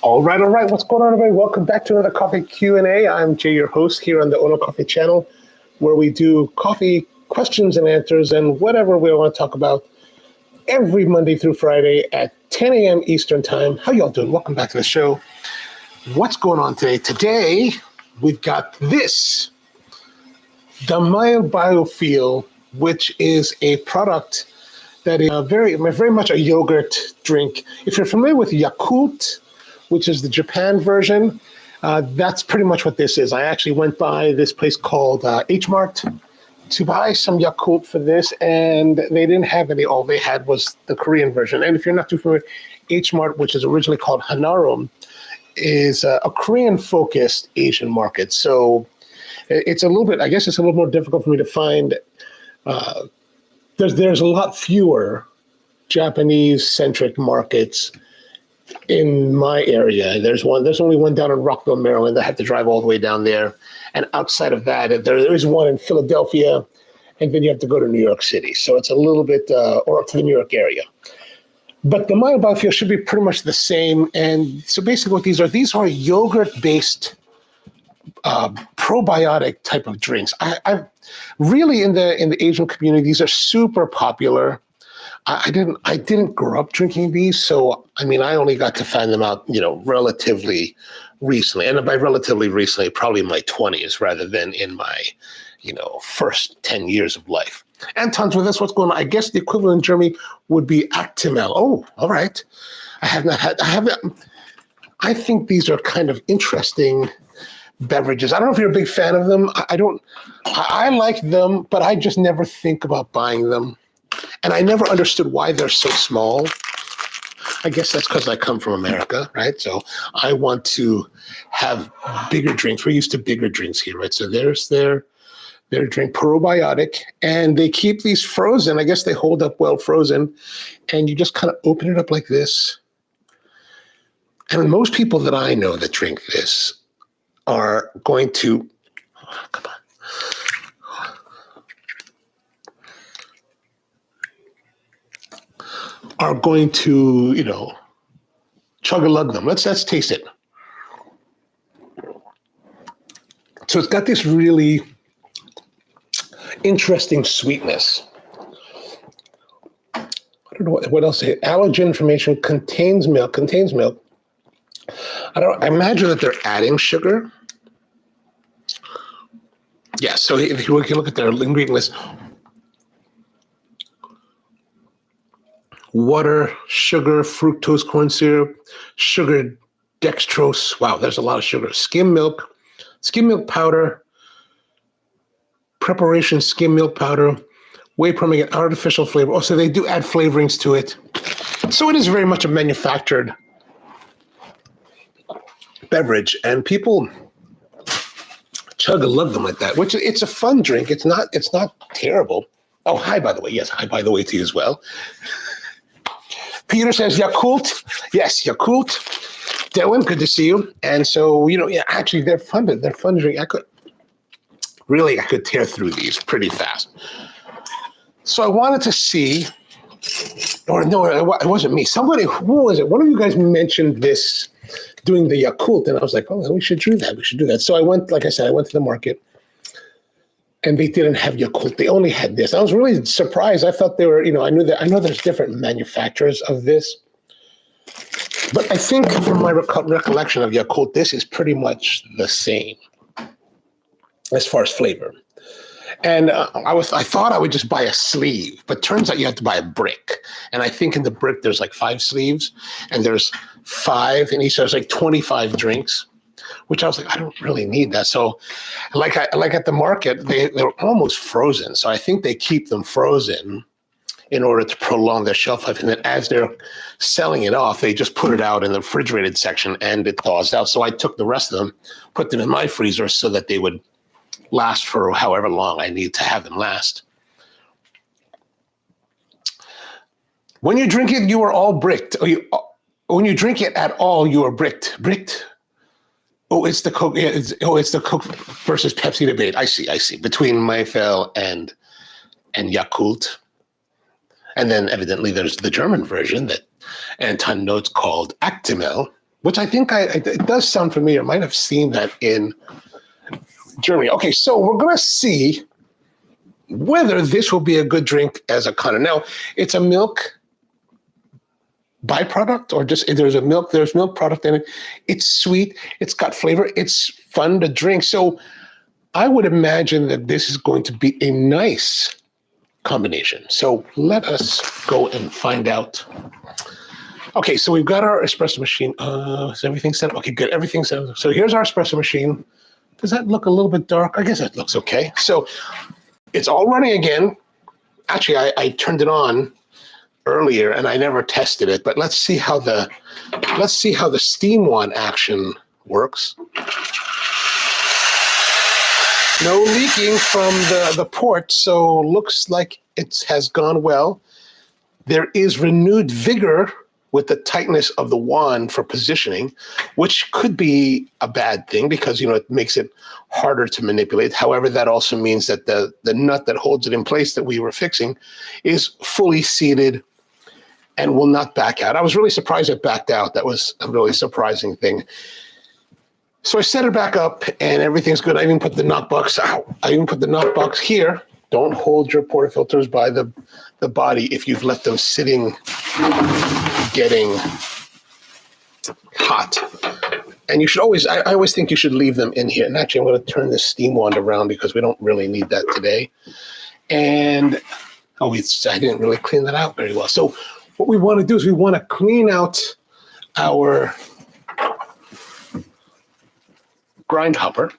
All right. What's going on, everybody? Welcome back to another Coffee Q&A. I'm Jay, your host here on the onocoffee channel, where we do coffee questions and answers and whatever we want to talk about every Monday through Friday at 10 a.m. Eastern Time. How y'all doing? Welcome back to the show. What's going on today? Today, we've got this, the Maeil BioFeeling, which is a product that is very much a yogurt drink. If you're familiar with Yakult, which is the Japan version, that's pretty much what this is. I actually went by this place called H Mart to buy some Yakult for this, and they didn't have any. All they had was the Korean version. And if you're not too familiar, H Mart, which is originally called Hanarum, is a Korean-focused Asian market. So it's a little bit, I guess it's a little more difficult for me to find. There's a lot fewer Japanese-centric markets in my area. There's only one down in Rockville, Maryland. I have to drive all the way down there. And outside of that, there is one in Philadelphia, and then you have to go to New York City. So it's a little bit, or up to the New York area. But the Maeil BioFeeling should be pretty much the same. And so basically what these are yogurt-based probiotic type of drinks. I really in the Asian community, these are super popular. I didn't grow up drinking these, so I mean I only got to find them out, relatively recently. And by relatively recently, probably in my 20s rather than in my, first 10 years of life. Anton's with us. What's going on? I guess the equivalent in Germany would be Actimel. Oh, all right. I think these are kind of interesting beverages. I don't know if you're a big fan of them. I like them, but I just never think about buying them. And I never understood why they're so small. I guess that's because I come from America, right? So I want to have bigger drinks. We're used to bigger drinks here, right? So there's their drink, probiotic, and they keep these frozen. I guess they hold up well frozen, and you just kind of open it up like this. And most people that I know that drink this are going to, come on. Are going to, chug-a-lug them. Let's taste it. So it's got this really interesting sweetness. I don't know what else. Allergen information contains milk. I imagine that they're adding sugar. Yeah, so if you can look at their ingredient list, water, sugar, fructose corn syrup, sugar, dextrose. Wow, there's a lot of sugar. Skim milk powder, preparation skim milk powder, whey protein, artificial flavor. Oh, so they do add flavorings to it. So it is very much a manufactured beverage, and people chug-a-lug them like that, which it's a fun drink. It's not terrible. Oh, hi, by the way. Yes, hi, by the way, to you as well. Peter says Yakult. Yes, Yakult. Dylan, good to see you. And so, actually they're fun to drink. I could tear through these pretty fast. So I wanted to see, or no, it wasn't me. Somebody, who was it? One of you guys mentioned this, doing the Yakult, and I was like, oh, we should do that. So I went, like I said, I went to the market, and they didn't have Yakult. They only had this. I was really surprised. I thought they were, I know there's different manufacturers of this. But I think from my recollection of Yakult, this is pretty much the same as far as flavor. And I thought I would just buy a sleeve, but turns out you have to buy a brick. And I think in the brick, there's like 5 sleeves, and there's 5 in each. There's like 25 drinks, which I was like, I don't really need that. So like at the market, they're almost frozen. So I think they keep them frozen in order to prolong their shelf life. And then as they're selling it off, they just put it out in the refrigerated section and it thaws out. So I took the rest of them, put them in my freezer so that they would last for however long I need to have them last. When you drink it, you are all bricked. When you drink it at all, you are bricked. Bricked? Oh, it's the Coke. Yeah, it's the Coke versus Pepsi debate. I see. Between Maeil and Yakult. And then evidently there's the German version that Anton notes called Actimel. which I think it does sound familiar. I might have seen that in Germany. Okay, so we're going to see whether this will be a good drink as a cana. Now, it's a milk byproduct, or just there's milk product in it. It's sweet. It's got flavor. It's fun to drink. So I would imagine that this is going to be a nice combination. So let us go and find out. Okay, so we've got our espresso machine. Is everything set up? Okay, good. Everything's set up. So here's our espresso machine. Does that look a little bit dark? I guess that looks okay. So it's all running again. Actually, I turned it on earlier and I never tested it, but let's see how the steam one action works. No leaking from the port, so looks like it has gone well. There is renewed vigor with the tightness of the wand for positioning, which could be a bad thing because, it makes it harder to manipulate. However, that also means that the nut that holds it in place that we were fixing is fully seated and will not back out. I was really surprised it backed out. That was a really surprising thing. So I set it back up and everything's good. I even put the knockbox out. I even put the knockbox here. Don't hold your portafilters by the body if you've left them sitting, getting hot. And you should always, I always think you should leave them in here. And actually, I'm going to turn this steam wand around because we don't really need that today. And, I didn't really clean that out very well. So what we want to do is we want to clean out our grind hopper.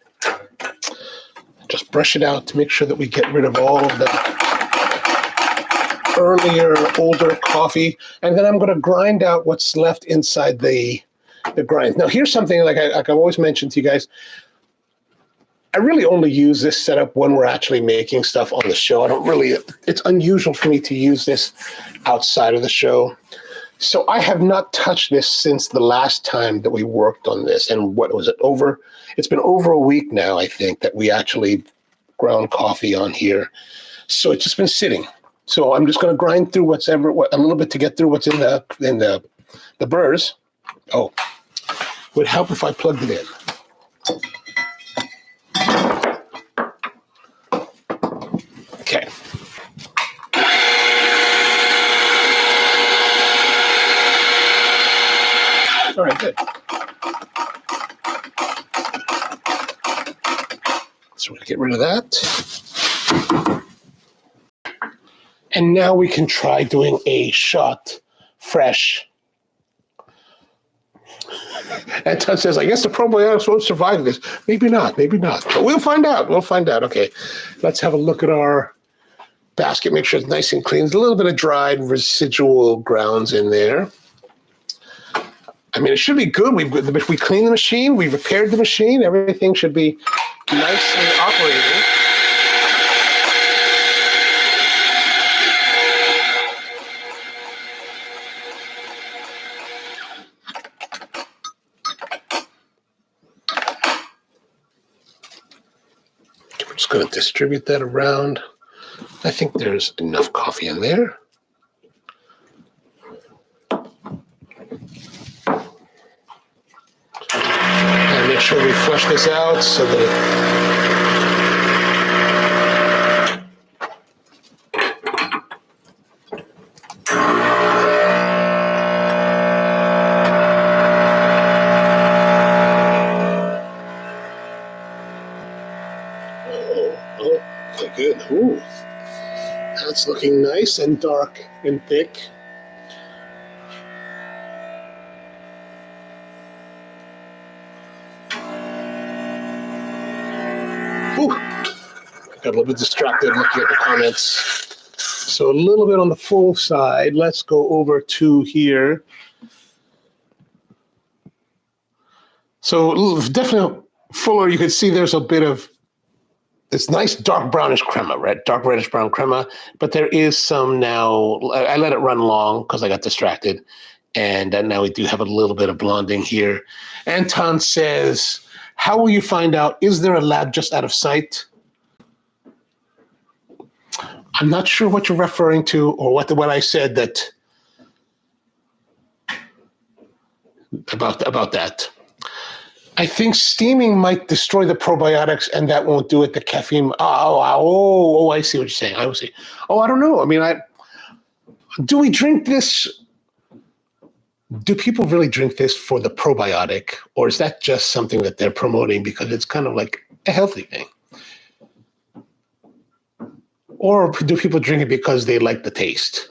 Just brush it out to make sure that we get rid of all of the earlier, older coffee. And then I'm going to grind out what's left inside the grind. Now, here's something like I've always mentioned to you guys. I really only use this setup when we're actually making stuff on the show. It's unusual for me to use this outside of the show. So I have not touched this since the last time that we worked on this. And what was it, it's been over a week now, I think, that we actually ground coffee on here. So it's just been sitting. So I'm just going to grind through a little bit to get through what's in the burrs. Oh, would help if I plugged it in. Okay. All right, good. So we'll get rid of that. And now we can try doing a shot fresh. And Todd says, I guess the probiotics won't survive this. Maybe not. But we'll find out. Okay, let's have a look at our basket. Make sure it's nice and clean. There's a little bit of dried residual grounds in there. I mean, it should be good. We cleaned the machine. We repaired the machine. Everything should be nicely operating. We're just going to distribute that around. I think there's enough coffee in there. And make sure we flush this out so that good. Ooh, that's looking nice and dark and thick. Ooh, got a little bit distracted looking at the comments. So a little bit on the full side. Let's go over to here. So definitely fuller. You can see there's a bit of this nice dark brownish crema, right? Dark reddish brown crema. But there is some now. I let it run long because I got distracted. And now we do have a little bit of blonding here. Anton says, how will you find out? Is there a lab just out of sight? I'm not sure what you're referring to or what I said that about that. I think steaming might destroy the probiotics, and that won't do it. The caffeine. I see what you're saying. I see. Oh, I don't know. I mean, do we drink this? Do people really drink this for the probiotic, or is that just something that they're promoting because it's kind of like a healthy thing? Or do people drink it because they like the taste?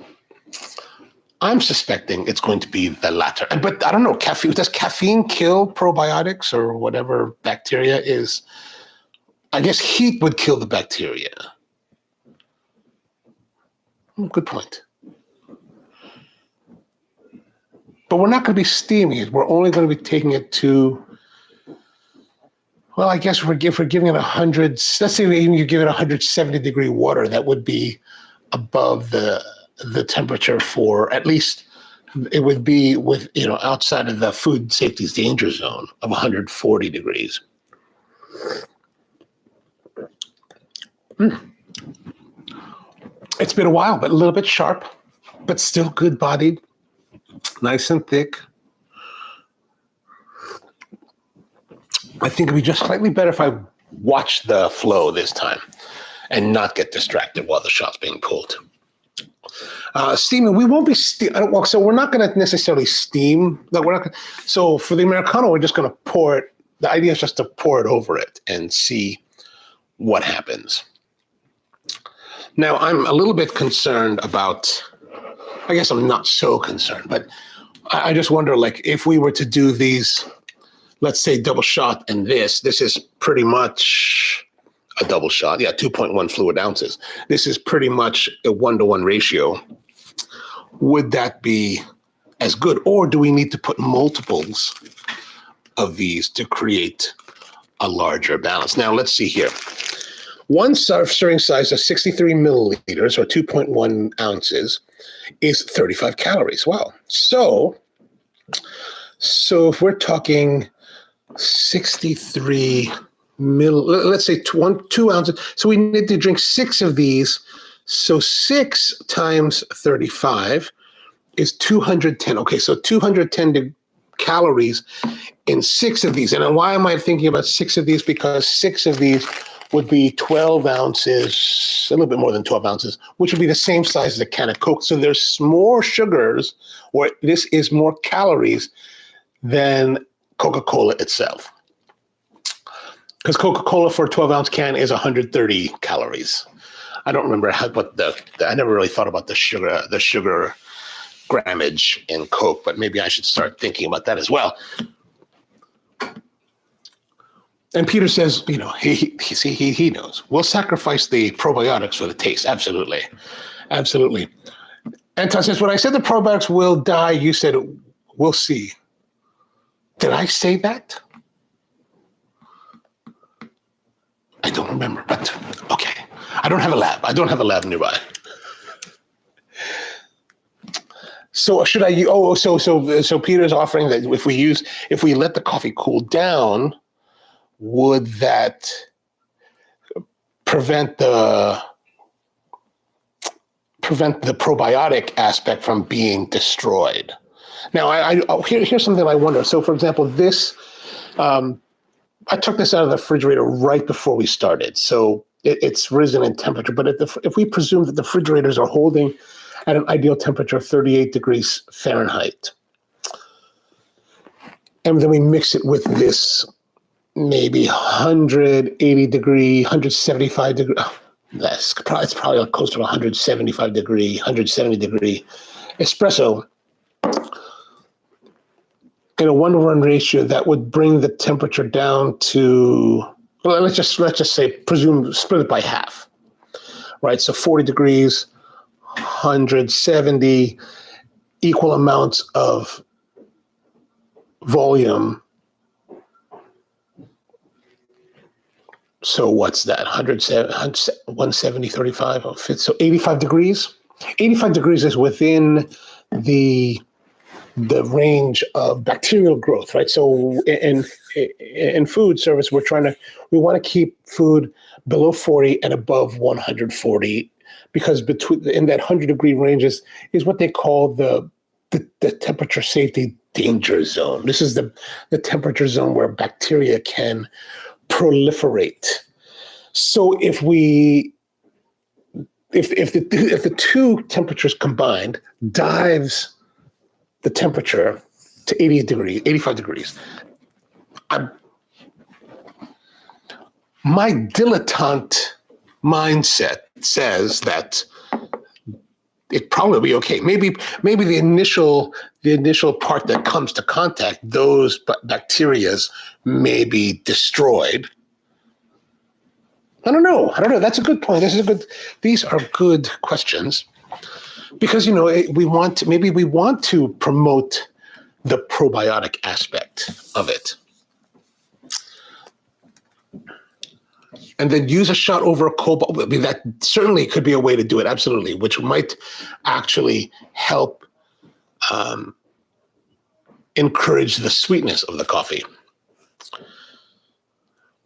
I'm suspecting it's going to be the latter. But I don't know, does caffeine kill probiotics or whatever bacteria is? I guess heat would kill the bacteria. Good point. But we're not going to be steaming it. We're only going to be taking it to, well, I guess if we're giving it 100, let's say you give it 170 degree water, that would be above the temperature for, at least it would be with, outside of the food safety danger zone of 140 degrees. It's been a while, but a little bit sharp, but still good bodied, nice and thick. I think it'd be just slightly better if I watch the flow this time and not get distracted while the shot's being pulled. Steaming, we won't be so we're not going to necessarily steam. So for the Americano, we're just going to pour it. The idea is just to pour it over it and see what happens. Now, I'm a little bit concerned about, I guess I'm not so concerned, but I just wonder, like, if we were to do these, let's say double shot and this is pretty much a double shot. Yeah, 2.1 fluid ounces. This is pretty much a 1-to-1 ratio. Would that be as good? Or do we need to put multiples of these to create a larger balance? Now, let's see here. One serving size of 63 milliliters or 2.1 ounces is 35 calories. Wow. So if we're talking 63 let's say 2 ounces. So we need to drink 6 of these. So 6 times 35 is 210. Okay, so 210 calories in 6 of these. And why am I thinking about 6 of these? Because 6 of these would be 12 ounces, a little bit more than 12 ounces, which would be the same size as a can of Coke. So there's more sugars, or this is more calories than Coca-Cola itself. Because Coca-Cola for a 12-ounce can is 130 calories. I don't remember I never really thought about the sugar grammage in Coke, but maybe I should start thinking about that as well. And Peter says, he knows. We'll sacrifice the probiotics for the taste. Absolutely. Absolutely. Anton says, when I said the probiotics will die, you said, we'll see. Did I say that? I don't remember, but okay. I don't have a lab nearby. So should I? So Peter's offering that if we let the coffee cool down, would that prevent the probiotic aspect from being destroyed? Now, here's something I wonder. So, for example, this. I took this out of the refrigerator right before we started, so it's risen in temperature. But if we presume that the refrigerators are holding at an ideal temperature of 38 degrees Fahrenheit, and then we mix it with this maybe 180 degree, 175 degree, it's probably close to 175 degree, 170 degree espresso, in a 1-to-1 ratio, that would bring the temperature down to, well, let's just say, split it by half, right? So 40 degrees, 170, equal amounts of volume. So what's that? 170, 35, so 85 degrees. 85 degrees is within the range of bacterial growth, right? So in food service, we want to keep food below 40 and above 140, because in that 100 degree range is what they call the the temperature safety danger zone. This is the temperature zone where bacteria can proliferate. So if the two temperatures combined dives the temperature to 85 degrees, my dilettante mindset says that it'd probably be okay. Maybe the initial part that comes to contact, those bacterias may be destroyed. I don't know. That's a good point. These are good questions because, we want to promote the probiotic aspect of it. And then use a shot over a cold bowl. I mean, that certainly could be a way to do it, absolutely, which might actually help encourage the sweetness of the coffee.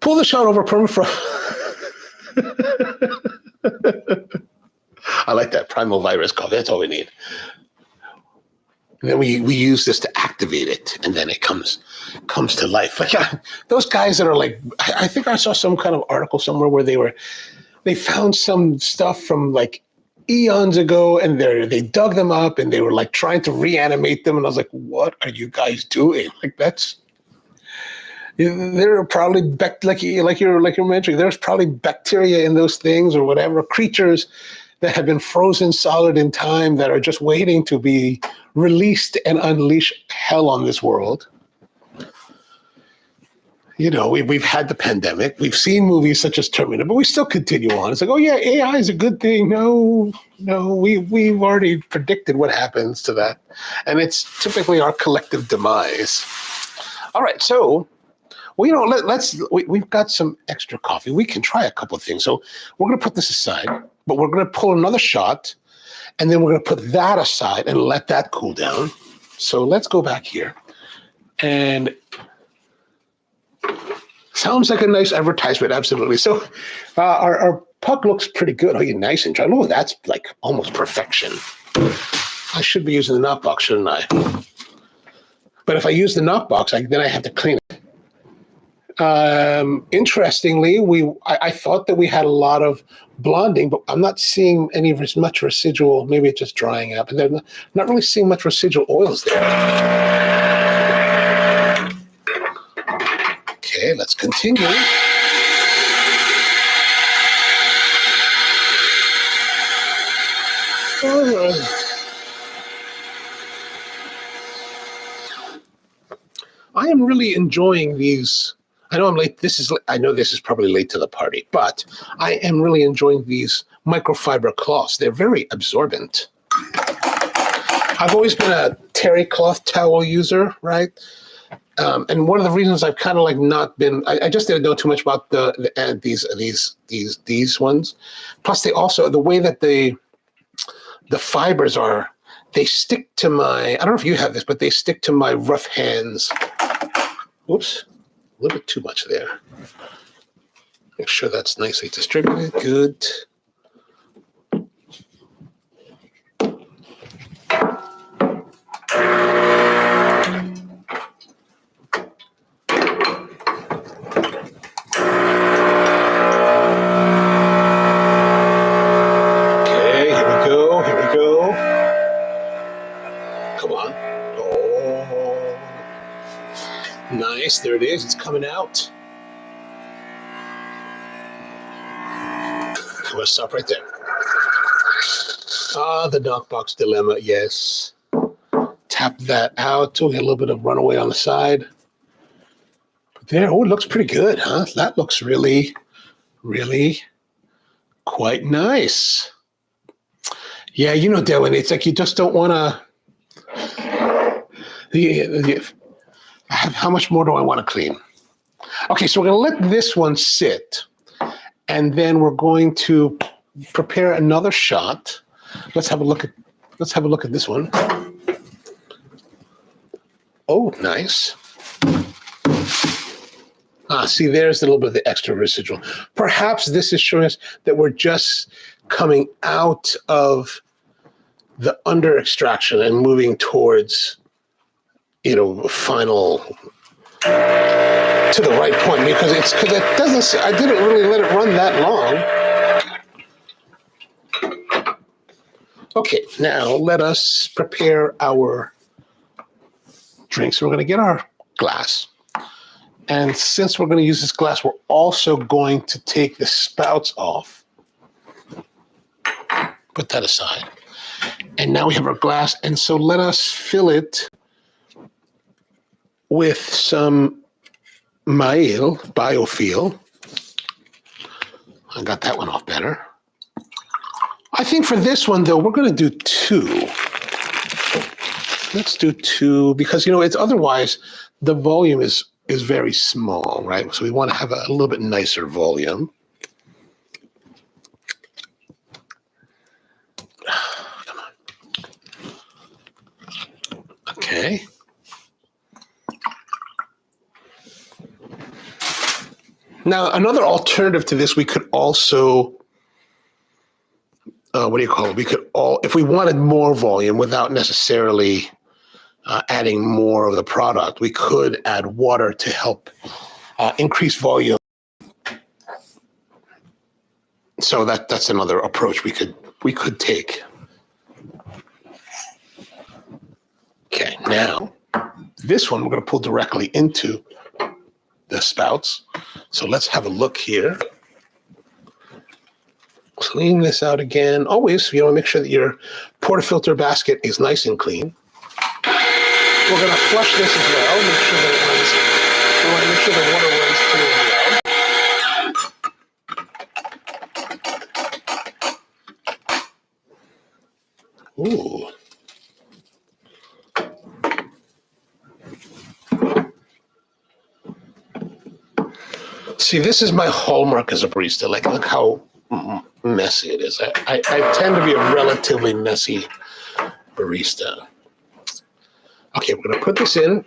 Pull the shot over permafrost. I like that primal virus coffee. That's all we need. And then we use this to activate it, and then it comes to life. Like those guys that are like, I think I saw some kind of article somewhere where they found some stuff from like eons ago, and they dug them up, and they were like trying to reanimate them, and I was like, what are you guys doing? Like there are probably like you're mentioning, there's probably bacteria in those things or whatever, creatures that have been frozen solid in time that are just waiting to be released and unleash hell on this world. We've had the pandemic. We've seen movies such as Terminator, but we still continue on. It's like, oh yeah, AI is a good thing. No, we've already predicted what happens to that. And it's typically our collective demise. All right, so, we've got some extra coffee. We can try a couple of things. So we're going to put this aside, but we're going to pull another shot, and then we're going to put that aside and let that cool down. So let's go back here. And sounds like a nice advertisement, absolutely. So our puck looks pretty good. Oh, you're nice and dry. Oh, that's like almost perfection. I should be using the knockbox, shouldn't I? But if I use the knockbox, then I have to clean it. Interestingly, I thought that we had a lot of blonding, but I'm not seeing much residual. Maybe it's just drying out, but they're not really seeing much residual oils there. Okay, let's continue. I am really enjoying these. I know I'm late. I know this is probably late to the party, but I am really enjoying these microfiber cloths. They're very absorbent. I've always been a terry cloth towel user, right? And one of the reasons I've kind of like not been, I just didn't know too much about these ones. Plus, they also, the way that the fibers are, they stick to my, I don't know if you have this, but they stick to my rough hands. Oops. A little bit too much there. Make sure that's nicely distributed. Good. Okay, here we go. Come on. Oh. Nice, there it is. It's coming out. I'm going to stop right there. The knockbox dilemma, yes. Tap that out. We'll get a little bit of runaway on the side. But there, it looks pretty good, huh? That looks really, really quite nice. Yeah, Dylan, it's like you just don't want to... How much more do I want to clean? Okay, so we're going to let this one sit, and then we're going to prepare another shot. Let's have a look at this one. Oh, nice. See, there's a little bit of the extra residual. Perhaps this is showing us that we're just coming out of the under extraction and moving towards, final to the right point, because it doesn't, I didn't really let it run that long. Okay, now let us prepare our drink. So we're going to get our glass. And since we're going to use this glass, we're also going to take the spouts off. Put that aside. And now we have our glass. And so let us fill it with some Maeil, BioFeeling. I got that one off better. I think for this one, though, we're going to do 2. Let's do 2 because, it's otherwise the volume is very small, right? So we want to have a little bit nicer volume. Come on. Okay. Now, another alternative to this, we could also, we could if we wanted more volume without necessarily adding more of the product, we could add water to help increase volume. So that's another approach we could take. Okay, now this one we're going to pull directly into the spouts. So let's have a look here. Clean this out again. Always, make sure that your portafilter basket is nice and clean. We're going to flush this as well. Make sure that we want to make sure the water runs through as well. Ooh. See, this is my hallmark as a barista. Like, look how messy it is. I tend to be a relatively messy barista. Okay, we're going to put this in.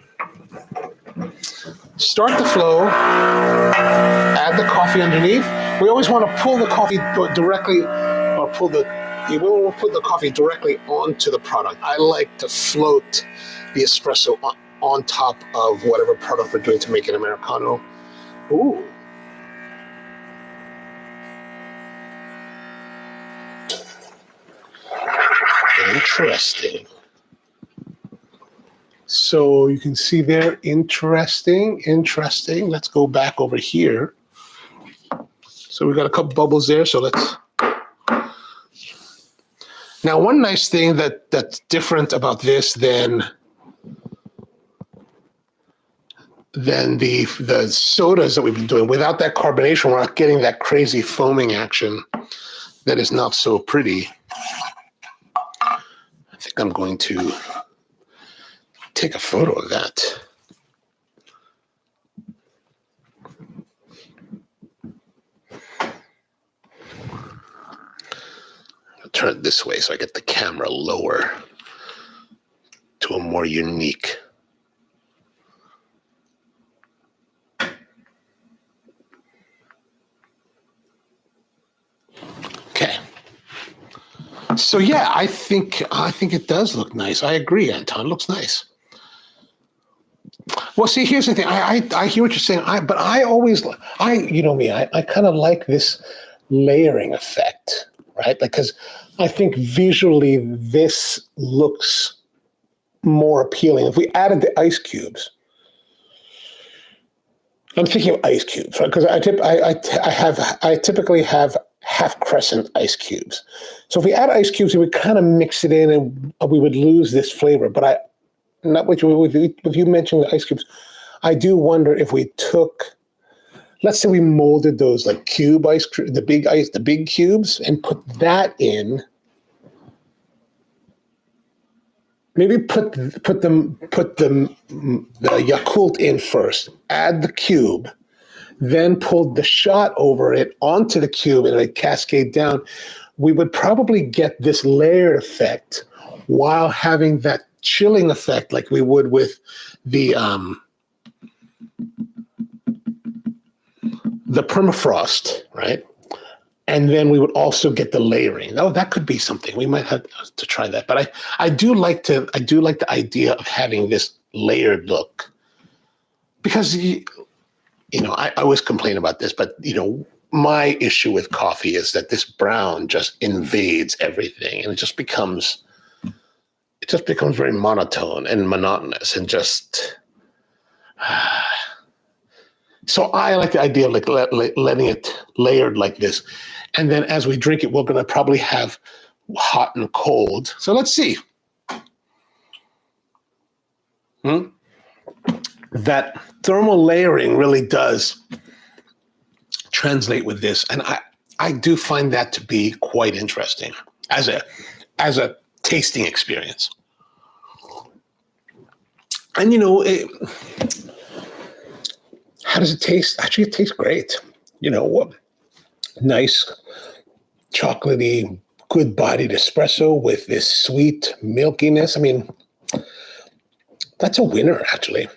Start the flow. Add the coffee underneath. We always want to pull the coffee directly, we want to put the coffee directly onto the product. I like to float the espresso on top of whatever product we're doing to make an Americano. Ooh. Interesting. So you can see there, interesting. Let's go back over here. So we've got a couple bubbles there. So let's. Now, one nice thing that's different about this than the sodas that we've been doing, without that carbonation, we're not getting that crazy foaming action that is not so pretty. I think I'm going to take a photo of that. I'll turn it this way so I get the camera lower to a more unique. Okay. So yeah, I think it does look nice. I agree, Anton. It looks nice. Well, see, here's the thing. I hear what you're saying. But I always, you know me, I kind of like this layering effect, right? Because I think visually this looks more appealing. If we added the ice cubes, I'm thinking of ice cubes, right? Because I typically have half crescent ice cubes. So if we add ice cubes, we would kind of mix it in, and we would lose this flavor. But not with you mentioning the ice cubes, I do wonder if we took, let's say we molded those like cube ice, the big cubes, and put that in. Maybe put the Yakult in first, add the cube, then pull the shot over it onto the cube, and it cascade down. We would probably get this layered effect while having that chilling effect like we would with the permafrost, right? And then we would also get the layering. Oh, that could be something. We might have to try that. But I do like the idea of having this layered look, because I always complain about this, but my issue with coffee is that this brown just invades everything, and it just becomes very monotone and monotonous, and just. So I like the idea of like letting it layered like this. And then as we drink it, we're going to probably have hot and cold. So let's see. That thermal layering really does translate with this. And I do find that to be quite interesting as a tasting experience. And how does it taste? Actually, it tastes great. Nice, chocolatey, good-bodied espresso with this sweet milkiness. I mean, that's a winner, actually.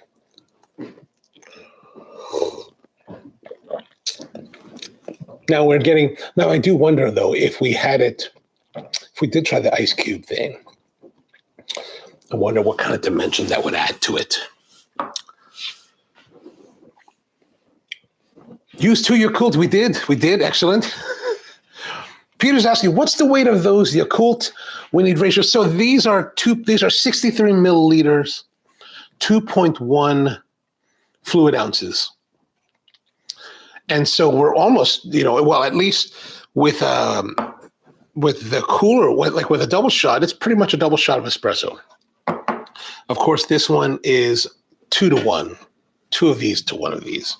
Now I do wonder, though, if we did try the ice cube thing, I wonder what kind of dimension that would add to it. Used 2 Yakult. We did. Excellent. Peter's asking, what's the weight of those Yakult we need ratio? So these are 63 milliliters, 2.1 fluid ounces. And so we're almost, at least with the cooler, like with a double shot, it's pretty much a double shot of espresso. Of course, this one is 2 to 1, 2 of these to 1 of these.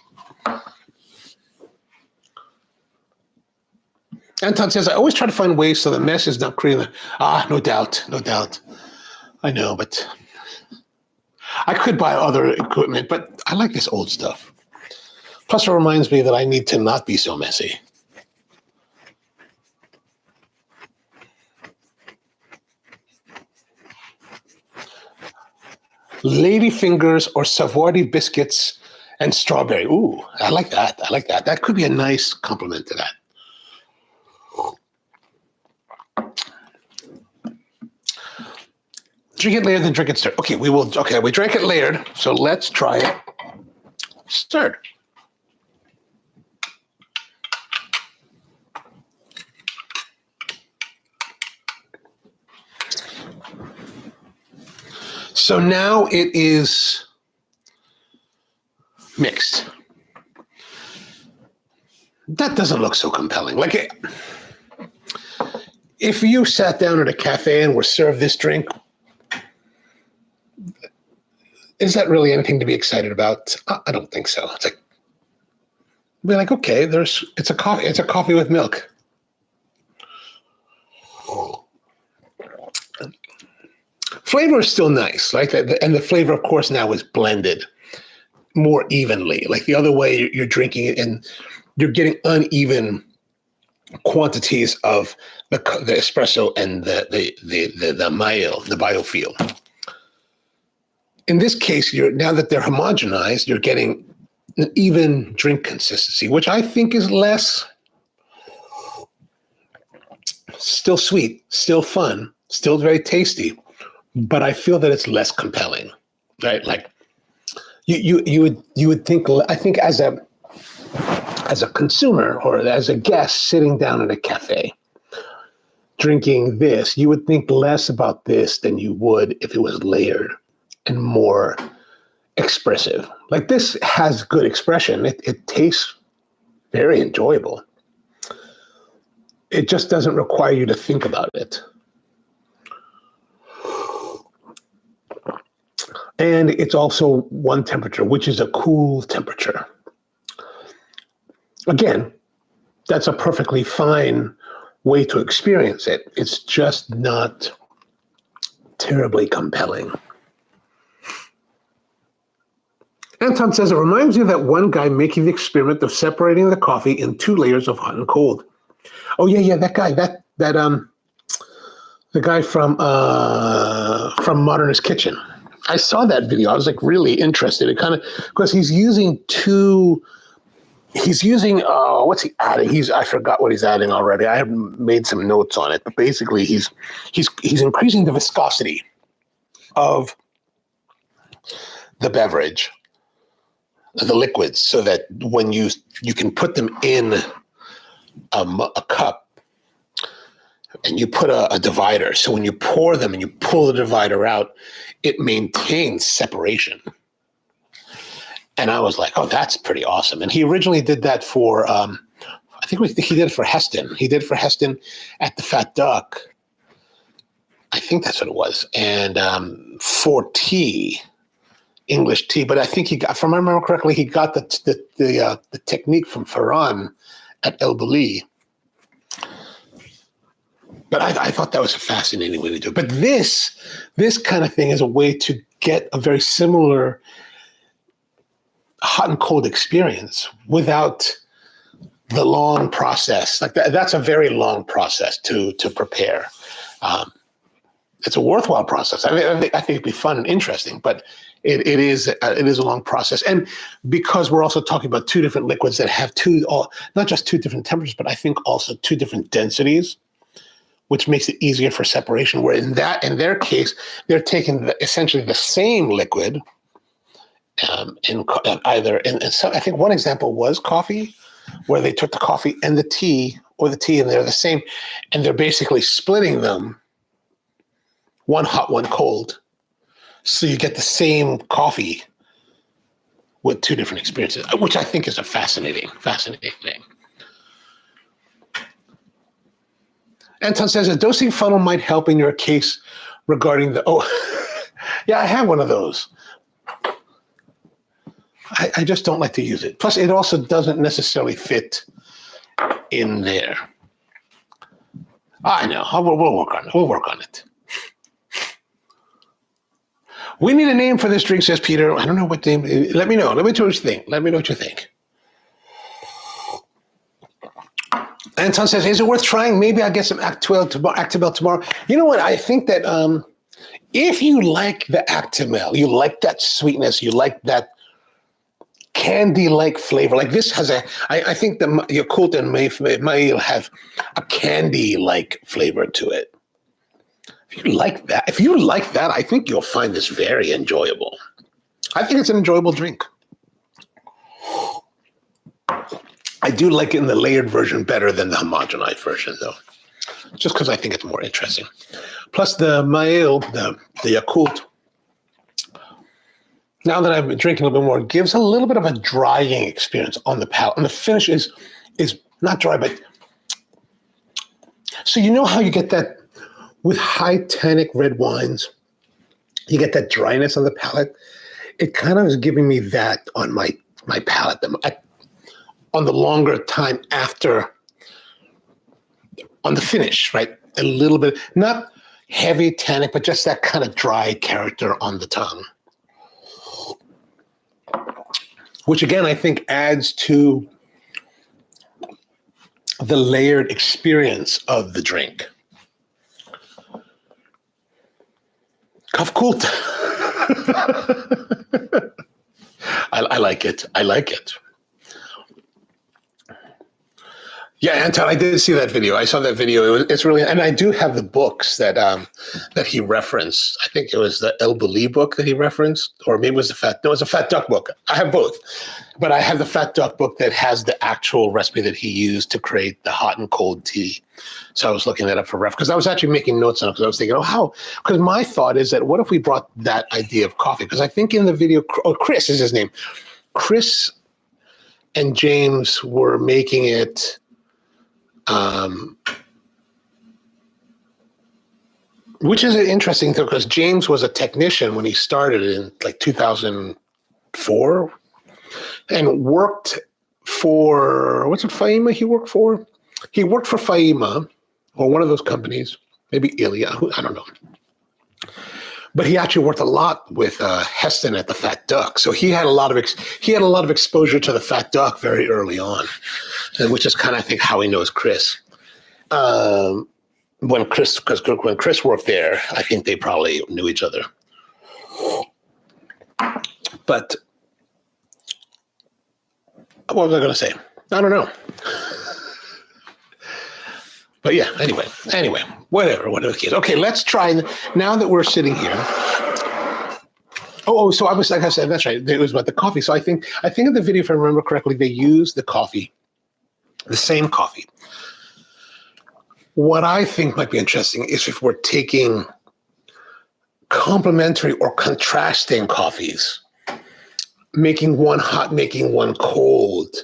Anton says, I always try to find ways so the mesh is not creating no doubt. I know, but I could buy other equipment, but I like this old stuff. Plus, it reminds me that I need to not be so messy. Ladyfingers or Savoiardi biscuits and strawberry. Ooh, I like that. That could be a nice complement to that. Drink it layered, then drink it stirred. Okay, we drank it layered, so let's try it stirred. So now it is mixed. That doesn't look so compelling. Like if you sat down at a cafe and were served this drink, is that really anything to be excited about? I don't think so. It's like, be like, okay, it's a coffee with milk. Flavor is still nice, right? And the flavor, of course, now is blended more evenly. Like the other way, you're drinking it and you're getting uneven quantities of the espresso and the Maeil, the BioFeeling. In this case, now that they're homogenized, you're getting an even drink consistency, which I think is less, still sweet, still fun, still very tasty, but I feel that it's less compelling, right? Like you would think, I think as a consumer or as a guest sitting down at a cafe drinking this, you would think less about this than you would if it was layered and more expressive. Like this has good expression. It tastes very enjoyable. It just doesn't require you to think about it. And it's also one temperature, which is a cool temperature. Again, that's a perfectly fine way to experience it. It's just not terribly compelling. Anton says, it reminds me of that one guy making the experiment of separating the coffee in 2 layers of hot and cold. Oh yeah, that guy, the guy from Modernist Kitchen. I saw that video. I was like really interested. It kind of, because he's using 2 he's using what's he adding? I forgot what he's adding already. I have made some notes on it, but basically he's increasing the viscosity of the beverage, the liquids, so that when you can put them in a cup and you put a divider. So when you pour them and you pull the divider out, it maintains separation. And I was like, oh, that's pretty awesome. And he originally did that for, I think he did it for Heston. He did it for Heston at the Fat Duck. I think that's what it was. And for tea, English tea. But I think he got, if I remember correctly, he got the technique from Ferran at El Bulli. But I thought that was a fascinating way to do it. But this kind of thing is a way to get a very similar hot and cold experience without the long process. Like that's a very long process to prepare. It's a worthwhile process. I think it'd be fun and interesting, but it is a long process. And because we're also talking about two different liquids that have not just two different temperatures, but I think also two different densities, which makes it easier for separation. Where in their case, they're taking essentially the same liquid. I think one example was coffee, where they took the coffee and the tea, and they're the same, and they're basically splitting them, one hot, one cold, so you get the same coffee with two different experiences, which I think is a fascinating thing. Anton says a dosing funnel might help in your case regarding yeah, I have one of those. I just don't like to use it. Plus, it also doesn't necessarily fit in there. I know. We'll work on it. We'll work on it. We need a name for this drink, says Peter. I don't know what name. Let me know. Let me know what you think. Let me know what you think. Anton says, is it worth trying? Maybe I'll get some Actimel tomorrow. You know what? I think that if you like the Actimel, you like that sweetness, you like that candy-like flavor. Like this has I think the Yakult and Maeil have a candy-like flavor to it. If you like that, I think you'll find this very enjoyable. I think it's an enjoyable drink. I do like it in the layered version better than the homogenized version, though, just because I think it's more interesting. Plus the Maeil, the Yakult, now that I've been drinking a little bit more, gives a little bit of a drying experience on the palate. And the finish is not dry, but so you know how you get that with high tannic red wines, you get that dryness on the palate. It kind of is giving me that on my palate on the longer time after, on the finish, right? A little bit, not heavy tannic, but just that kind of dry character on the tongue. Which again, I think adds to the layered experience of the drink. Kafkult. I like it. I like it. Yeah, Anton, I did see that video. I saw that video. It's really, and I do have the books that he referenced. I think it was the El Bulli book that he referenced, or maybe it was it's a Fat Duck book. I have both, but I have the Fat Duck book that has the actual recipe that he used to create the hot and cold tea. So I was looking that up for reference because I was actually making notes on it because I was thinking, because my thought is that what if we brought that idea of coffee? Because I think in the video, Chris is his name. Chris and James were making it. Which is an interesting thing because James was a technician when he started in like 2004 and worked for, what's it, Faima he worked for? He worked for Faima or one of those companies, maybe Ilya, I don't know. But he actually worked a lot with Heston at the Fat Duck. So he had a lot of exposure to the Fat Duck very early on, which is kind of, I think, how he knows Chris. When Chris worked there, I think they probably knew each other. But What was I going to say? I don't know. But yeah, anyway, whatever the case. Okay, let's try, now that we're sitting here. So I was, like I said, that's right. It was about the coffee. So I think in the video, if I remember correctly, they used the coffee, the same coffee. What I think might be interesting is if we're taking complementary or contrasting coffees, making one hot, making one cold.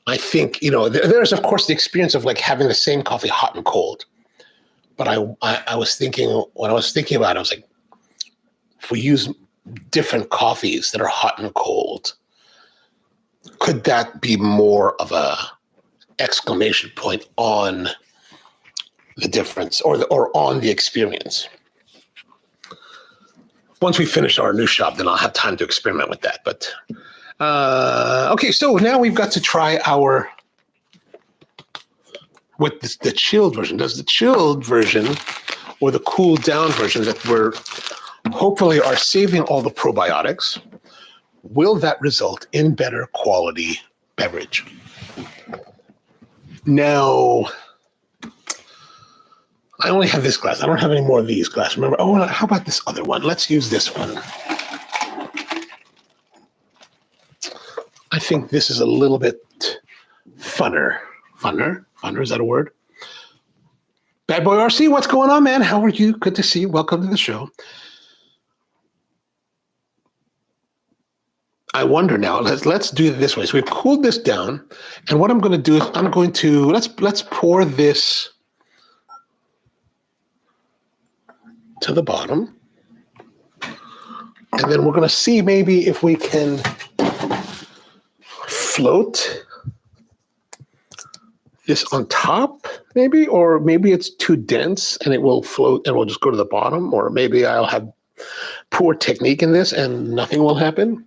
I think, there's of course the experience of like having the same coffee hot and cold. But I was thinking, when I was thinking about it, I was like, if we use different coffees that are hot and cold, could that be more of a exclamation point on the difference or on the experience? Once we finish our new shop, then I'll have time to experiment with that. But okay, so now we've got to try with the chilled version. Does the chilled version or the cooled down version that we're hopefully are saving all the probiotics, will that result in better quality beverage? Now, I only have this glass. I don't have any more of these glasses. Remember, how about this other one? Let's use this one. I think this is a little bit funner. Funner, is that a word? Bad Boy RC, what's going on, man? How are you? Good to see you. Welcome to the show. I wonder now, let's do it this way. So we've cooled this down, and what I'm going to do is I'm going to, let's pour this to the bottom, and then we're going to see maybe if we can float this on top, maybe, or maybe it's too dense and it will float and we'll just go to the bottom, or maybe I'll have poor technique in this and nothing will happen.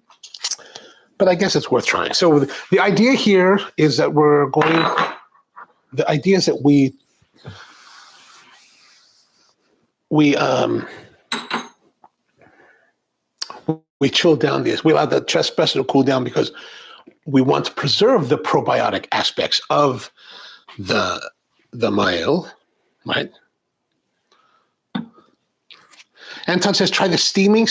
But I guess it's worth trying. So the idea here is that we chill down this. We allow the espresso to cool down because we want to preserve the probiotic aspects of the Maeil, right? Anton says, try the steaming.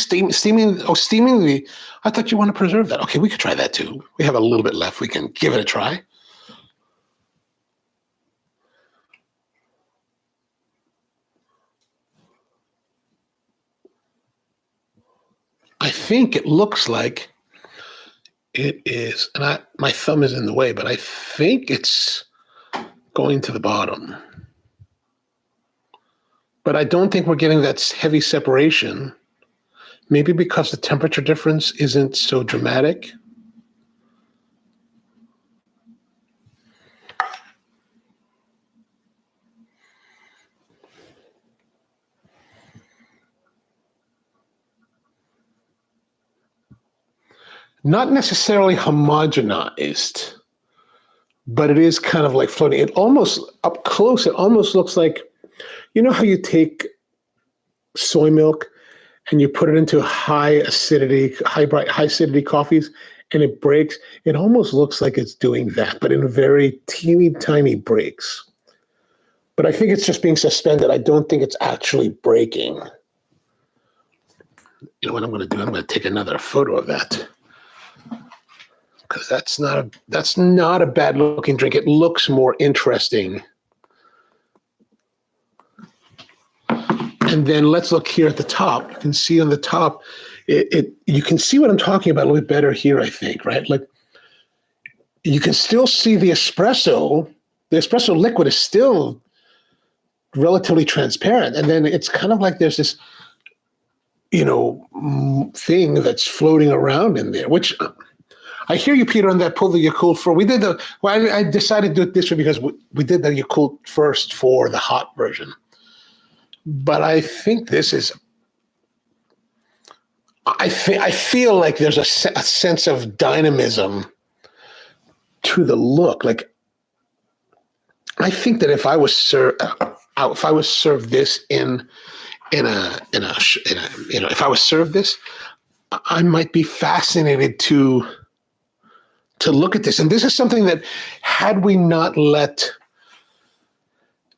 I thought you want to preserve that. Okay, we could try that too. We have a little bit left. We can give it a try. I think it looks like it is, and my thumb is in the way, but I think it's going to the bottom. But I don't think we're getting that heavy separation. Maybe because the temperature difference isn't so dramatic. Not necessarily homogenized, but it is kind of like floating. It almost, up close, it almost looks like, you know how you take soy milk and you put it into high acidity coffees and it breaks? It almost looks like it's doing that, but in very teeny tiny breaks. But I think it's just being suspended. I don't think it's actually breaking. You know what I'm going to do? I'm going to take another photo of that, because that's not a bad looking drink. It looks more interesting. And then let's look here at the top. You can see on the top, you can see what I'm talking about a little bit better here, I think, right? Like, you can still see the espresso. The espresso liquid is still relatively transparent. And then it's kind of like there's this, thing that's floating around in there, which I hear you, Peter, on that pull the Yakult for. I decided to do it this way because we did the Yakult first for the hot version. But I think this is, I feel like there's a sense of dynamism to the look. Like, I think that if I was served this if I was served this, I might be fascinated to to look at this. And this is something that had we not let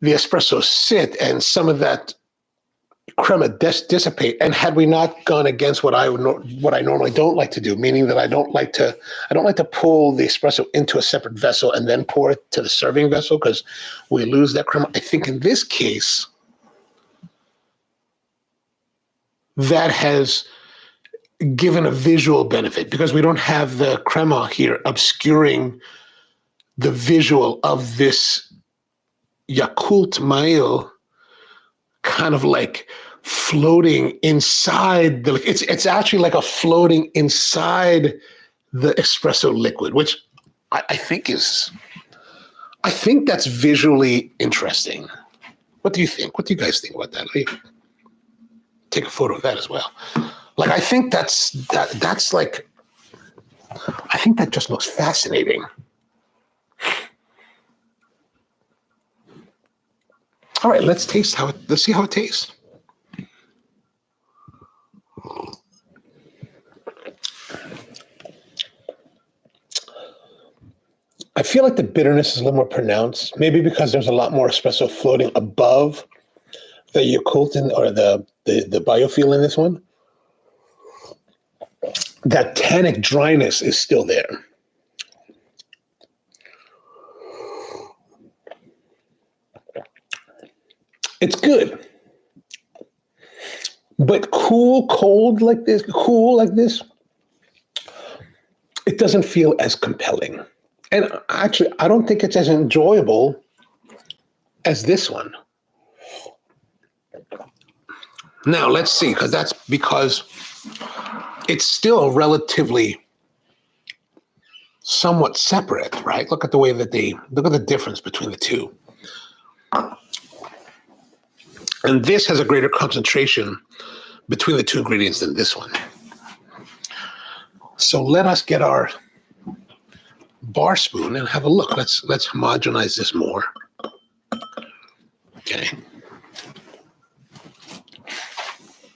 the espresso sit and some of that crema dissipate, and had we not gone against what I normally don't like to do, meaning that I don't like to pull the espresso into a separate vessel and then pour it to the serving vessel because we lose that crema. I think in this case, that has given a visual benefit because we don't have the crema here obscuring the visual of this Yakult Maeil kind of like floating inside it's actually like a floating inside the espresso liquid, which I think that's visually interesting. What do you think? What do you guys think about that? Take a photo of that as well. Like, I think that's like, I think that just looks fascinating. All right, let's see how it tastes. I feel like the bitterness is a little more pronounced, maybe because there's a lot more espresso floating above the Yakult or the BioFeeling in this one. That tannic dryness is still there. It's good. But cool like this, it doesn't feel as compelling. And actually, I don't think it's as enjoyable as this one. Now, let's see, because it's still relatively somewhat separate, right? Look at the way that look at the difference between the two. And this has a greater concentration between the two ingredients than this one. So let us get our bar spoon and have a look. Let's homogenize this more. Okay.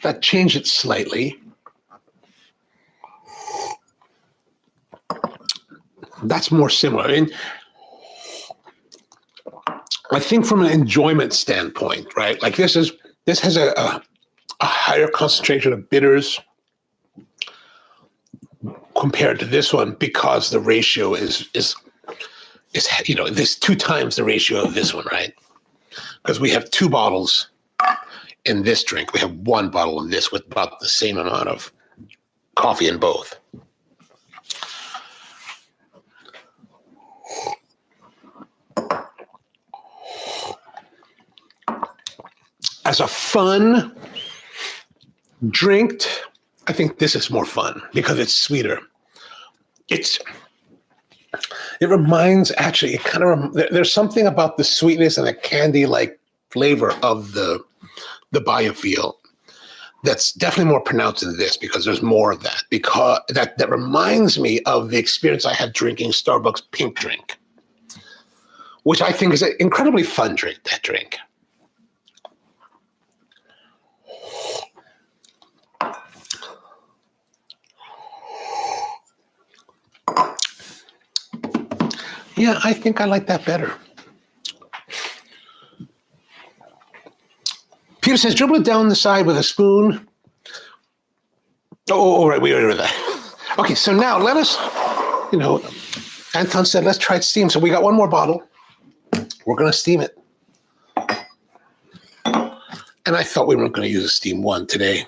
That changed it slightly. That's more similar. And I think from an enjoyment standpoint, right? Like this has a higher concentration of bitters compared to this one because the ratio is this 2 times the ratio of this one, right? Because we have 2 bottles in this drink. We have 1 bottle in this with about the same amount of coffee in both. As a fun drink, I think this is more fun because it's sweeter. It reminds, actually, there's something about the sweetness and the candy-like flavor of the BioFeel that's definitely more pronounced in this because there's more of that. Because that reminds me of the experience I had drinking Starbucks pink drink, which I think is an incredibly fun drink, that drink. Yeah, I think I like that better. Peter says, dribble it down the side with a spoon. Oh, right, we already read that. Okay, so now let us, Anton said, let's try it steam. So we got 1 more bottle. We're going to steam it. And I thought we weren't going to use a steam one today.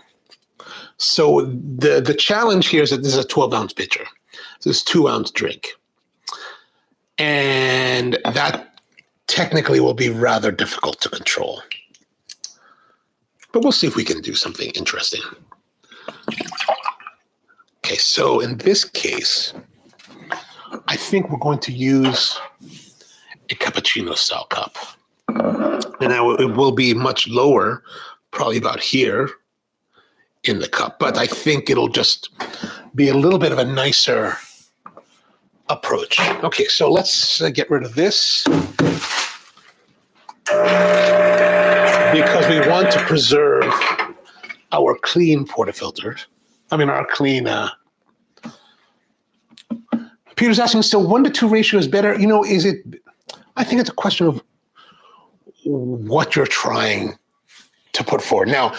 So the challenge here is that this is a 12-ounce pitcher. This is a 2-ounce drink. And that technically will be rather difficult to control. But we'll see if we can do something interesting. Okay, so in this case, I think we're going to use a cappuccino style cup. And now it will be much lower, probably about here in the cup. But I think it'll just be a little bit of a nicer approach. Okay, so let's get rid of this because we want to preserve our clean portafilters. I mean, our clean Peter's asking, so 1-to-2 ratio is better. Is it? I think it's a question of what you're trying to put forward. Now,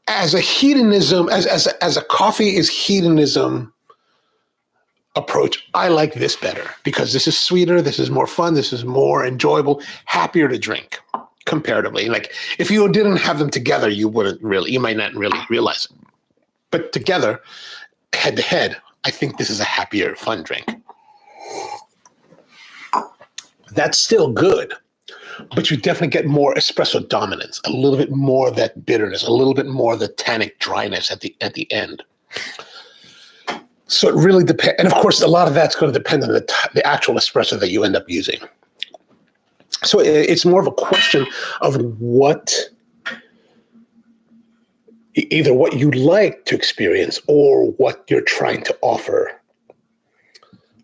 as a hedonism, as a coffee is hedonism approach, I like this better because this is sweeter, this is more fun, this is more enjoyable, happier to drink comparatively. Like if you didn't have them together, you might not really realize it. But together, head to head, I think this is a happier, fun drink. That's still good, but you definitely get more espresso dominance, a little bit more of that bitterness, a little bit more of the tannic dryness at the end. So it really depends. And of course, a lot of that's going to depend on the actual espresso that you end up using. So it's more of a question of either what you like to experience or what you're trying to offer.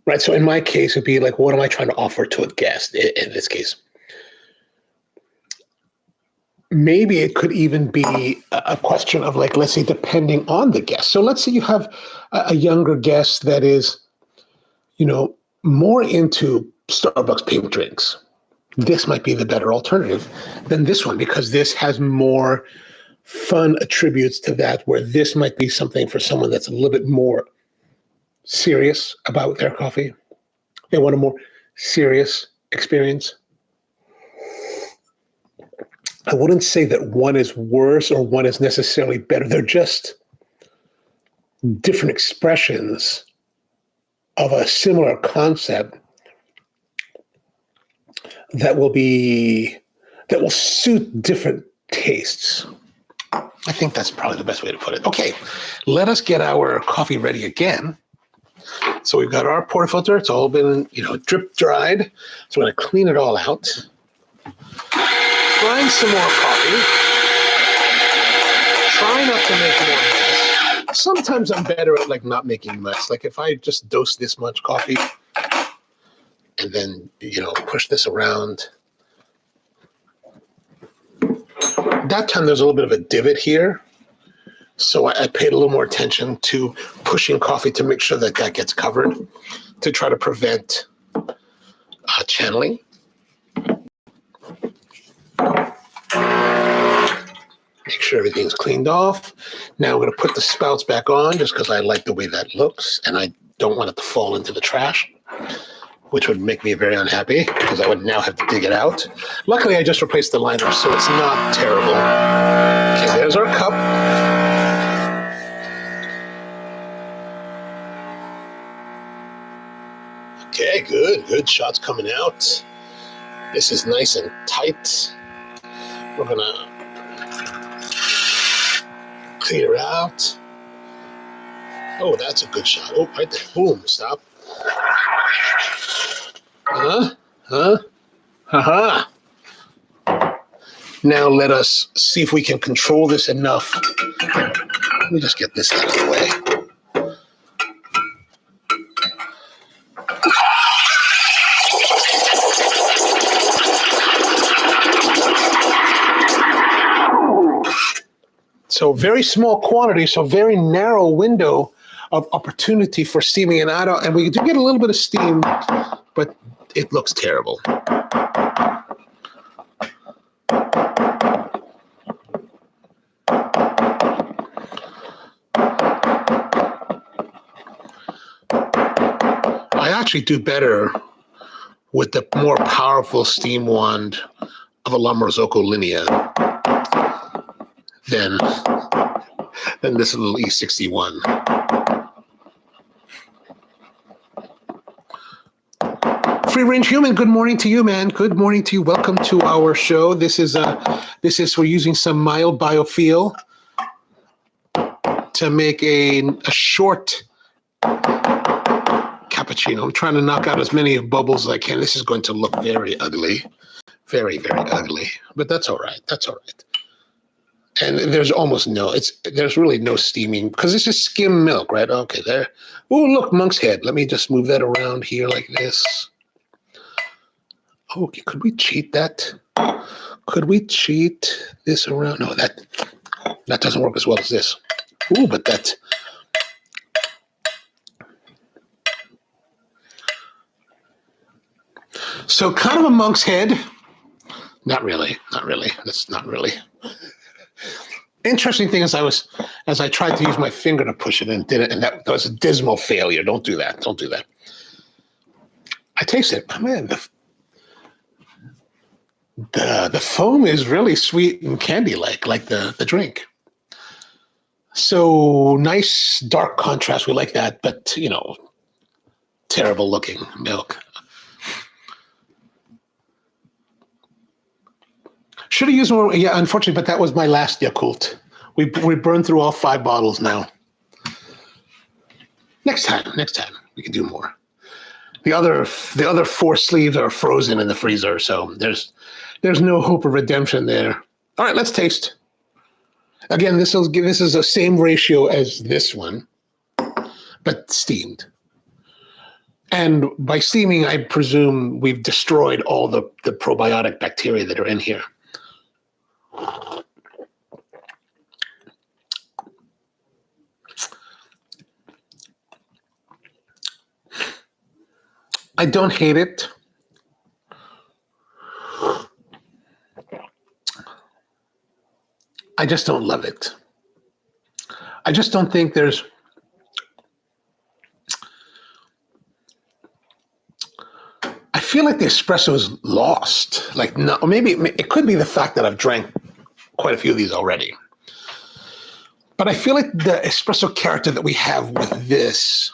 Right. So in my case, it'd be like, what am I trying to offer to a guest in this case? Maybe it could even be a question of like, let's say, depending on the guest. So let's say you have a younger guest that is, more into Starbucks pink drinks. This might be the better alternative than this one because this has more fun attributes to that, where this might be something for someone that's a little bit more serious about their coffee. They want a more serious experience. I wouldn't say that one is worse or one is necessarily better. They're just different expressions of a similar concept that will suit different tastes. I think that's probably the best way to put it. Okay, let us get our coffee ready again. So we've got our portafilter. It's all been, drip dried. So we're going to clean it all out. Grind some more coffee. Try not to make more mess. Sometimes I'm better at not making mess. Like if I just dose this much coffee and then, push this around. That time there's a little bit of a divot here. So I paid a little more attention to pushing coffee to make sure that gets covered to try to prevent channeling. Make sure everything's cleaned off. Now I'm going to put the spouts back on just because I like the way that looks and I don't want it to fall into the trash, which would make me very unhappy because I would now have to dig it out. Luckily, I just replaced the liner, so it's not terrible. Okay, there's our cup. Okay, good shots coming out. This is nice and tight. We're gonna clean her out. Oh, that's a good shot. Oh, right there. Boom, stop. Now let us see if we can control this enough. Let me just get this out of the way. So very small quantity, so very narrow window of opportunity for steaming it out. And we do get a little bit of steam, but it looks terrible. I actually do better with the more powerful steam wand of a La Marzocco Linea than this little E61. Free Range Human, good morning to you, man. Good morning to you. Welcome to our show. This is we're using some Maeil BioFeel to make a short cappuccino. I'm trying to knock out as many bubbles as I can. This is going to look very ugly, very, very ugly, but that's all right. That's all right. And there's really no steaming because it's just skim milk, right? Okay, there. Oh, look, monk's head. Let me just move that around here like this. Okay, could we cheat that? Could we cheat this around? No, that doesn't work as well as this. Ooh, but So kind of a monk's head. Not really. That's not really. Interesting thing is as I tried to use my finger to push it and did it, and that was a dismal failure. Don't do that. Don't do that. I taste it. Oh, man, the foam is really sweet and candy-like, like the drink. So nice dark contrast. We like that, but terrible looking milk. Should have used more. Yeah, unfortunately, but that was my last Yakult. We burned through all 5 bottles now. Next time we can do more. The other 4 sleeves are frozen in the freezer, so there's no hope of redemption there. All right, let's taste. Again, this is the same ratio as this one, but steamed. And by steaming, I presume we've destroyed all the probiotic bacteria that are in here. I don't hate it. I just don't love it. I just don't think there's... I feel like the espresso is lost. Like, no, maybe it could be the fact that I've drank quite a few of these already. But I feel like the espresso character that we have with this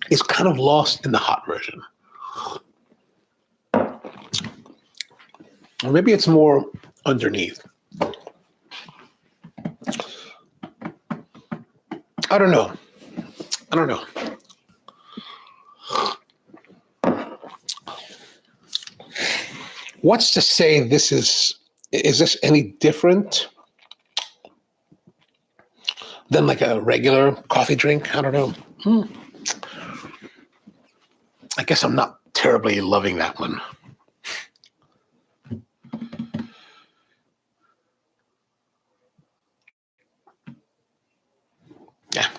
is kind of lost in the hot version. Or maybe it's more underneath. I don't know. What's to say this is this any different than like a regular coffee drink? I don't know. I guess I'm not terribly loving that one. Yeah.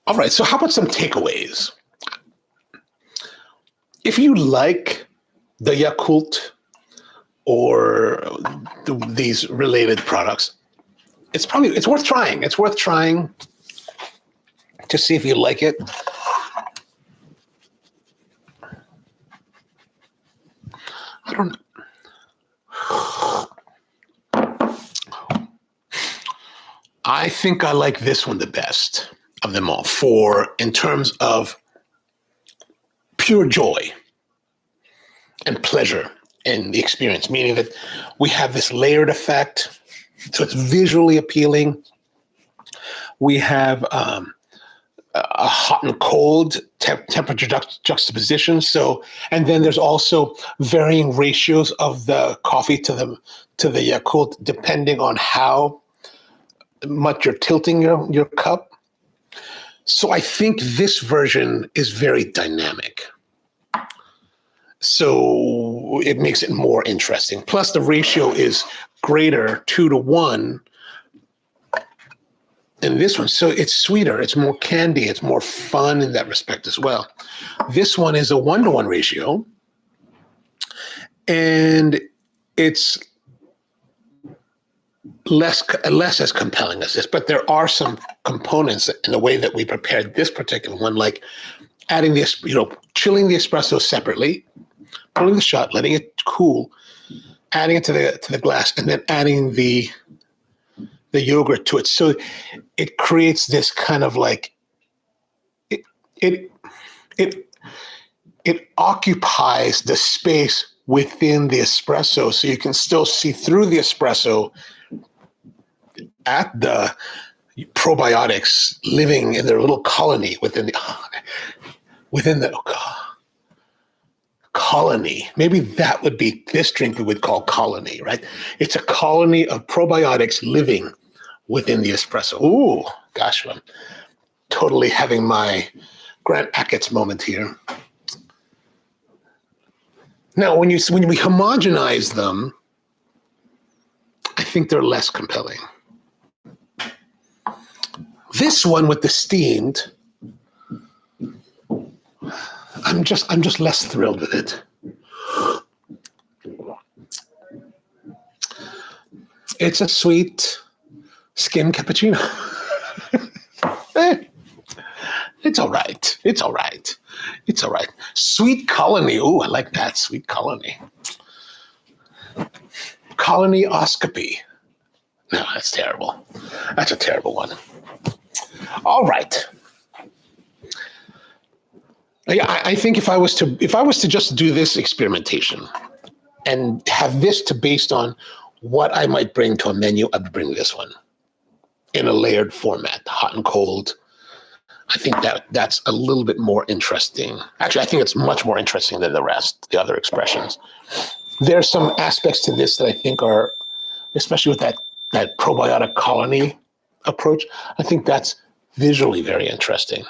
All right, so how about some takeaways? If you like the Yakult or these related products, it's worth trying. It's worth trying to see if you like it. I don't know. I think I like this one the best of them all in terms of pure joy and pleasure in the experience, meaning that we have this layered effect, so it's visually appealing. We have a hot and cold temperature juxtaposition. So, and then there's also varying ratios of the coffee to the Yakult, depending on how much you're tilting your cup. So I think this version is very dynamic. So it makes it more interesting. Plus the ratio is greater, 2-to-1 in this one. So it's sweeter, it's more candy, it's more fun in that respect as well. This one is a 1-to-1 ratio, and it's less as compelling as this, but there are some components in the way that we prepared this particular one, like adding this, chilling the espresso separately, pulling the shot, letting it cool, adding it to the glass, and then adding the yogurt to it. So it creates this kind of like it occupies the space within the espresso, so you can still see through the espresso at the probiotics living in their little colony within the colony. Maybe that would be this drink we would call colony, right? It's a colony of probiotics living within the espresso. Ooh, gosh, I'm totally having my Grant Achatz moment here. Now, when we homogenize them, I think they're less compelling. This one with the steamed, I'm just less thrilled with it. It's a sweet skim cappuccino. It's all right. It's all right. It's all right. Sweet colony. Ooh, I like that. Sweet colony. Colonyoscopy. No, that's terrible. That's a terrible one. All right. I think if I was to just do this experimentation and have this to based on what I might bring to a menu, I'd bring this one in a layered format, hot and cold. I think that's a little bit more interesting. Actually, I think it's much more interesting than the rest, the other expressions. There's some aspects to this that I think are, especially with that probiotic colony approach, I think that's visually very interesting.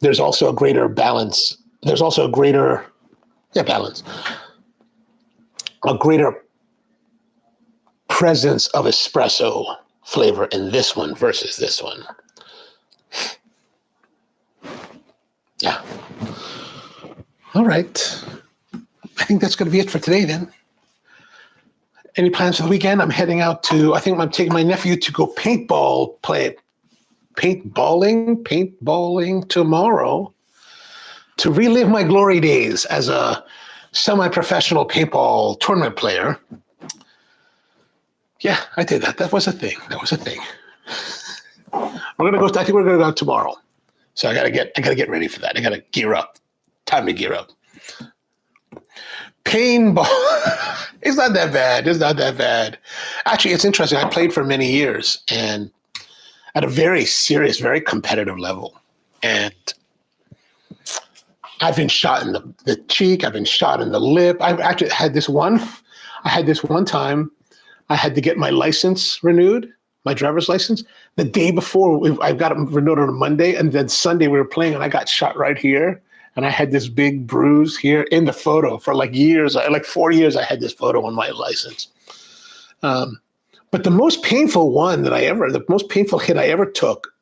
There's also a greater balance. There's also a greater balance. A greater presence of espresso flavor in this one versus this one. Yeah. All right. I think that's going to be it for today then. Any plans for the weekend? I'm heading out I think I'm taking my nephew to go paintballing tomorrow to relive my glory days as a semi-professional paintball tournament player. Yeah, I did that. That was a thing. I think we're gonna go tomorrow. So I gotta get ready for that. I gotta gear up. Time to gear up. Paintball. It's not that bad. Actually, it's interesting. I played for many years and at a very serious, very competitive level. And I've been shot in the cheek. I've been shot in the lip. I've actually had this one time I had to get my license renewed, my driver's license. The day before, I got it renewed on a Monday, and then Sunday we were playing, and I got shot right here, and I had this big bruise here in the photo for like years. Like 4 years, I had this photo on my license. But the most painful hit I ever took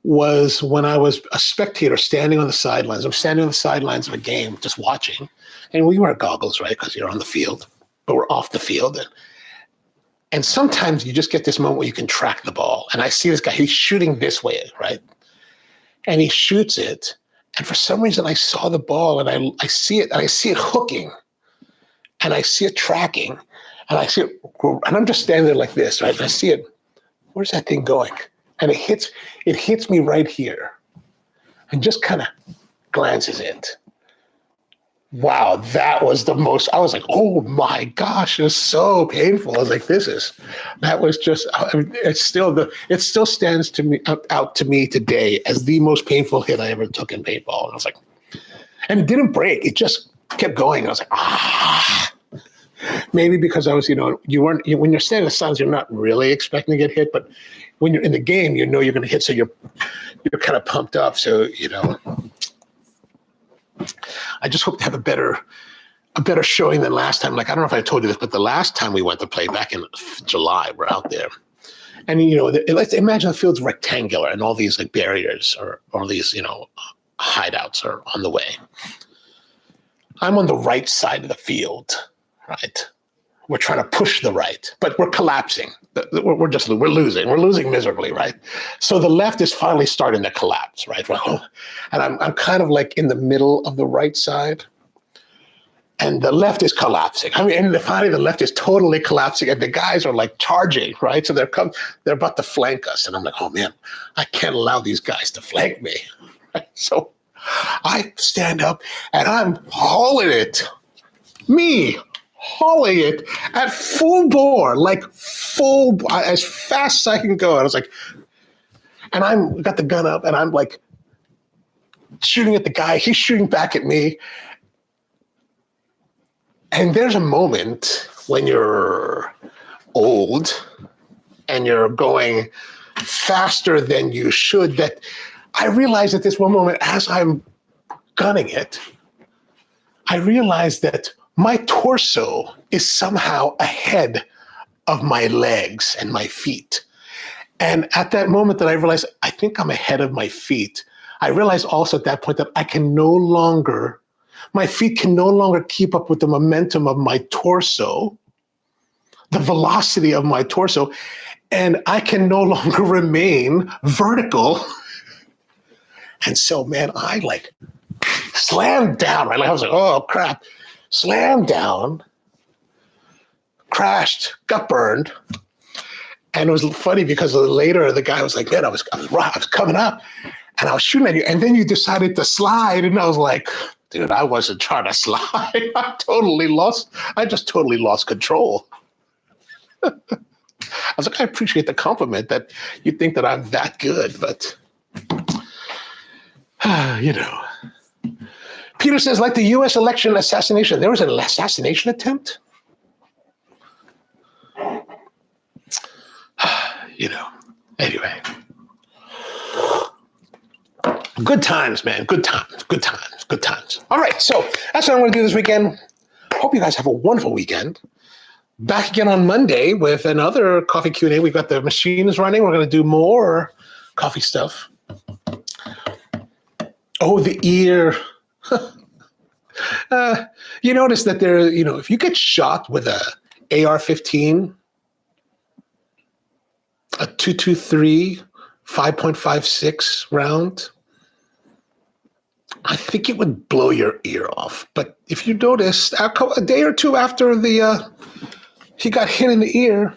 was when I was a spectator standing on the sidelines. I'm standing on the sidelines of a game, just watching, and we wear goggles, right, because you're on the field, but we're off the field, and sometimes you just get this moment where you can track the ball. And I see this guy, he's shooting this way, right? And he shoots it. And for some reason, I saw the ball and I see it hooking. And I see it tracking. And I see it, and I'm just standing there like this, right? And I see it, where's that thing going? And it hits me right here. And just kind of glances it. Wow, that was the most, I was like, oh my gosh, it was so painful. I was like, it still stands to me out to me today as the most painful hit I ever took in paintball. And I was like, and it didn't break. It just kept going. I was like, maybe because I was, when you're standing in the sidelines, you're not really expecting to get hit, but when you're in the game, you're going to hit. So you're kind of pumped up. So, I just hope to have a better showing than last time. Like, I don't know if I told you this, but the last time we went to play back in July, we're out there. And, let's imagine the field's rectangular and all these like barriers or these, hideouts are on the way. I'm on the right side of the field, right? We're trying to push the right, but we're collapsing. We're losing. We're losing miserably, right? So the left is finally starting to collapse, right? And I'm kind of like in the middle of the right side, and the left is collapsing. And finally the left is totally collapsing, and the guys are like charging, right? So they're about to flank us, and I'm like, oh man, I can't allow these guys to flank me. Right? So I stand up and I'm hauling it. Hauling it at full bore, as fast as I can go. And I was like, and I'm got the gun up and I'm like shooting at the guy. He's shooting back at me. And there's a moment when you're old and you're going faster than you should that I realized at this one moment as I'm gunning it, I realized that my torso is somehow ahead of my legs and my feet. And at that moment that I realized, I think I'm ahead of my feet, I realized also at that point that my feet can no longer keep up with the momentum of my torso, the velocity of my torso, and I can no longer remain vertical. And so, man, I like slammed down, right? Like I was like, oh crap, slammed down, crashed, got burned. And it was funny because later the guy was like, man, I was coming up and I was shooting at you. And then you decided to slide. And I was like, dude, I wasn't trying to slide. I just totally lost control. I was like, I appreciate the compliment that you think that I'm that good, but you know. Peter says, like the US election assassination, there was an assassination attempt? You know, anyway. Good times, man. Good times. All right, so that's what I'm going to do this weekend. Hope you guys have a wonderful weekend. Back again on Monday with another coffee Q&A. We've got the machines running. We're going to do more coffee stuff. Oh, the ear. You notice that there, if you get shot with a AR-15, a 223, 5.56 round, I think it would blow your ear off. But if you notice, a day or two after he got hit in the ear,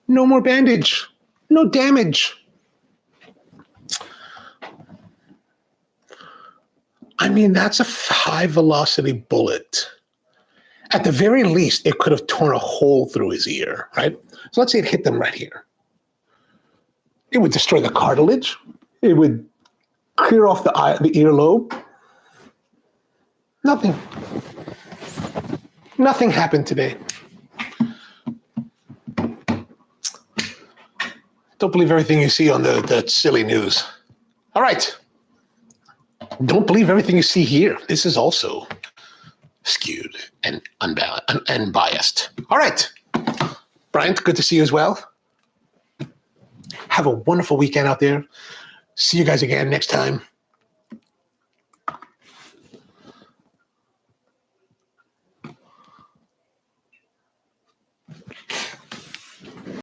no more bandage, no damage. I mean, that's a high-velocity bullet. At the very least, it could have torn a hole through his ear, right? So let's say it hit them right here. It would destroy the cartilage. It would clear off the earlobe. Nothing. Nothing happened today. Don't believe everything you see on the silly news. All right. Don't believe everything you see here. This is also skewed and unbiased. All right. Bryant, good to see you as well. Have a wonderful weekend out there. See you guys again next time.